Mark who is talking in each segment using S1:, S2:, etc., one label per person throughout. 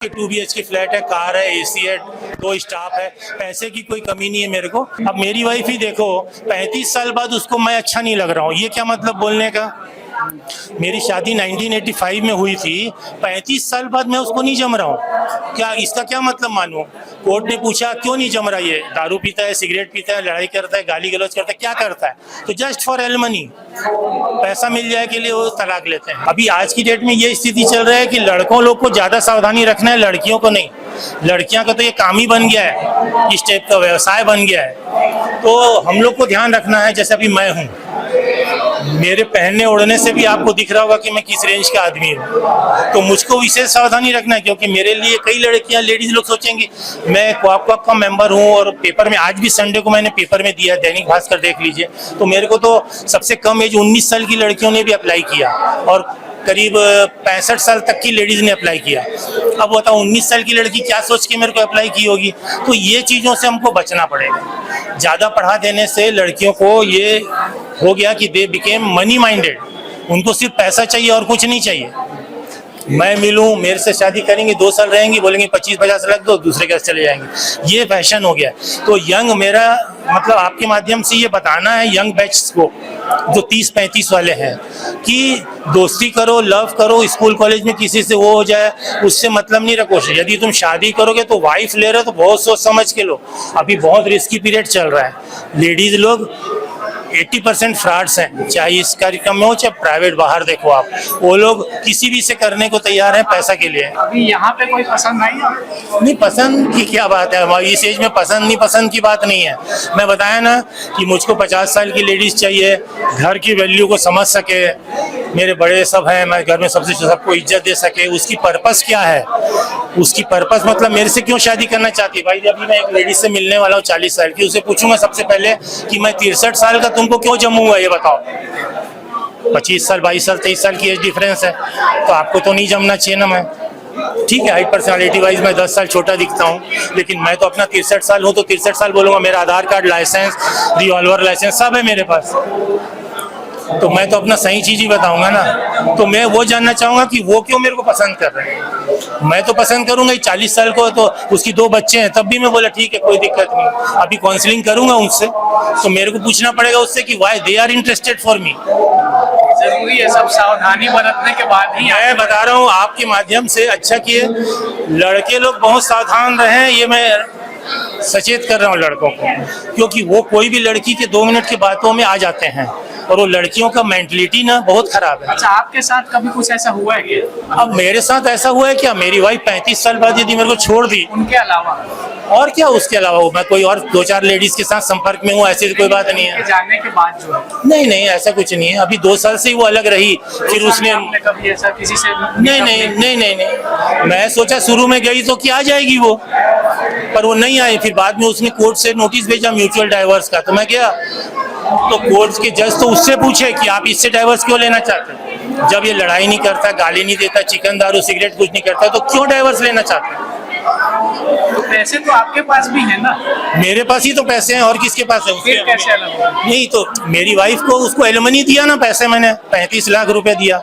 S1: 2 BHK flat है, car है, AC है, 2 स्टाफ है, पैसे की कोई कमी नहीं है मेरे को। अब मेरी वाइफ ही देखो, 35 साल बाद उसको मैं अच्छा नहीं लग रहा हूँ, ये क्या मतलब बोलने का। मेरी शादी 1985 में हुई थी, 35 साल बाद मैं उसको नहीं जम रहा हूँ, क्या इसका क्या मतलब मानूं। कोर्ट ने पूछा क्यों नहीं जम रहा, ये दारू पीता है, सिगरेट पीता है, लड़ाई करता है, गाली गलौज करता है, क्या करता है, तो जस्ट फॉर एलिमनी, पैसा मिल जाए के लिए वो तलाक लेते हैं। अभी आज की डेट में ये स्थिति चल रहा है कि लड़कों लोग को ज्यादा सावधानी रखना है, लड़कियों को नहीं। लड़कियां का तो ये काम ही बन गया है, इस टाइप का व्यवसाय बन गया है, तो हम लोग को ध्यान रखना है। जैसे अभी मैं हूँ, मेरे पहनने ओढ़ने से भी आपको दिख रहा होगा कि मैं किस रेंज का आदमी हूँ, तो मुझको विशेष सावधानी रखना है, क्योंकि मेरे लिए कई लड़कियां, लेडीज लोग सोचेंगे मैं क्वाक का मेंबर हूँ, और पेपर में आज भी संडे को मैंने पेपर में दिया, दैनिक भास्कर देख लीजिए, तो मेरे को तो सबसे कम एज 19 साल की लड़कियों ने भी अप्लाई किया, और करीब 65 साल तक की लेडीज ने अप्लाई किया। अब बताओ 19 साल की लड़की क्या सोच के मेरे को अप्लाई की होगी। तो ये चीज़ों से हमको बचना पड़ेगा। ज़्यादा पढ़ा देने से लड़कियों को ये हो गया कि दे बिकेम मनी माइंडेड, उनको सिर्फ पैसा चाहिए और कुछ नहीं चाहिए। मैं मिलूं, मेरे से शादी करेंगे, 2 साल रहेंगी, बोलेंगे 25-50 लाख दो, दूसरे के पास चले जाएंगे, ये फैशन हो गया। तो यंग, मेरा मतलब आपके माध्यम से ये बताना है यंग बैच को, जो 30-35 वाले हैं, कि दोस्ती करो, लव करो, स्कूल कॉलेज में किसी से वो हो जाए उससे मतलब नहीं रखो। यदि तुम शादी करोगे तो वाइफ ले रहे हो तो बहुत सोच समझ के लो। अभी बहुत रिस्की पीरियड चल रहा है। लेडीज लोग 80% फ्रॉड्स हैं, चाहे इस कार्यक्रम में हो चाहे प्राइवेट, बाहर देखो आप, वो लोग किसी भी से करने को तैयार हैं पैसा के लिए।
S2: अभी यहाँ पे कोई पसंद
S1: नहीं, पसंद की क्या बात है, हमारी इस एज में पसंद नहीं पसंद की बात नहीं है। मैं बताया ना कि मुझको 50 साल की लेडीज चाहिए, घर की वैल्यू को समझ सके, मेरे बड़े सब हैं, मैं घर में सबसे सबको इज्जत दे सके। उसकी पर्पस क्या है, उसकी पर्पस मतलब मेरे से क्यों शादी करना चाहती है। भाई अभी मैं एक लेडीज से मिलने वाला हूँ 40 साल की, उसे पूछूंगा सबसे पहले कि मैं 63 साल का तुमको क्यों जमूंगा, ये बताओ। 25 साल, 22 साल, 23 साल की एज डिफरेंस है, तो आपको तो नहीं जमना चाहिए ना। मैं ठीक है, हाइट पर्सनालिटी वाइज मैं 10 साल छोटा दिखता हूँ, लेकिन मैं तो अपना 63 साल हूँ, तो 63 साल बोलूँगा। मेरा आधार कार्ड, लाइसेंस, रिवॉल्वर लाइसेंस सब है मेरे पास, तो मैं तो अपना सही चीज ही बताऊंगा ना। तो मैं वो जानना चाहूंगा कि वो क्यों मेरे को पसंद कर रहे हैं। मैं तो पसंद करूंगा, 40 साल को तो उसकी 2 बच्चे हैं, तब भी मैं बोला ठीक है कोई दिक्कत नहीं। अभी काउंसलिंग करूंगा उनसे, तो मेरे को पूछना पड़ेगा उससे कि why they are interested for me.
S2: जरूरी है, सब सावधानी बरतने के बाद ही।
S1: मैं बता रहा हूँ आपके माध्यम से, अच्छा किए लड़के लोग बहुत सावधान रहे, ये मैं सचेत कर रहा हूँ लड़कों को, क्योंकि वो कोई भी लड़की के 2 मिनट की बातों में आ जाते हैं, और वो लड़कियों का मेंटलिटी ना बहुत खराब है।
S2: अच्छा, आपके साथ कभी कुछ ऐसा हुआ है क्या?
S1: अब मेरे साथ ऐसा हुआ है क्या, मेरी वाइफ 35 साल बाद यदि मेरे को छोड़ दी,
S2: उनके अलावा
S1: और क्या उसके अलावा हो, मैं कोई और 2-4 लेडीज के साथ संपर्क में हूँ, ऐसी तो कोई बात नहीं है।
S2: जानने के बाद जो है,
S1: नहीं नहीं, ऐसा कुछ नहीं है। अभी 2 साल से ही वो अलग रही, फिर उसने
S2: कभी ऐसा किसी से
S1: नहीं नहीं नहीं नहीं नहीं, मैं सोचा शुरू में गई तो क्या आ जाएगी वो, पर वो नहीं आई। फिर बाद में उसने कोर्ट से नोटिस भेजा म्यूचुअल डाइवर्स का, तो मैं गया, तो कोर्ट के जज तो उससे पूछे कि आप इससे डाइवर्स क्यों लेना चाहते हैं, जब ये लड़ाई नहीं करता, गाली नहीं देता, चिकन दारू सिगरेट कुछ नहीं करता, तो क्यों डाइवर्स लेना चाहते हैं।
S2: तो पैसे तो आपके पास भी है ना?
S1: मेरे पास ही तो पैसे हैं, और किसके पास है।
S2: फिर कैसे अलग हुआ?
S1: नहीं तो मेरी वाइफ को, उसको एलिमनी दिया ना पैसे, मैंने 35 लाख रुपए दिया,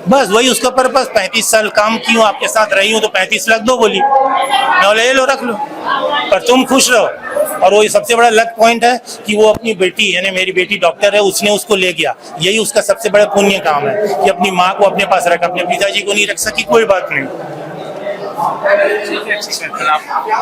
S1: बस वही उसका पर्पस। 35 साल काम की हूँ, आपके साथ रही हूँ, तो 35 लाख दो बोली, मैं ले लो रख लो, पर तुम खुश रहो। और वो सबसे बड़ा लक पॉइंट है कि वो अपनी बेटी, यानी मेरी बेटी डॉक्टर है, उसने उसको ले गया, यही उसका सबसे बड़ा पुण्य काम है कि अपनी माँ को अपने पास रखा, अपने पिताजी को नहीं रख सकी, कोई बात नहीं।
S2: ठीक है, फिर आप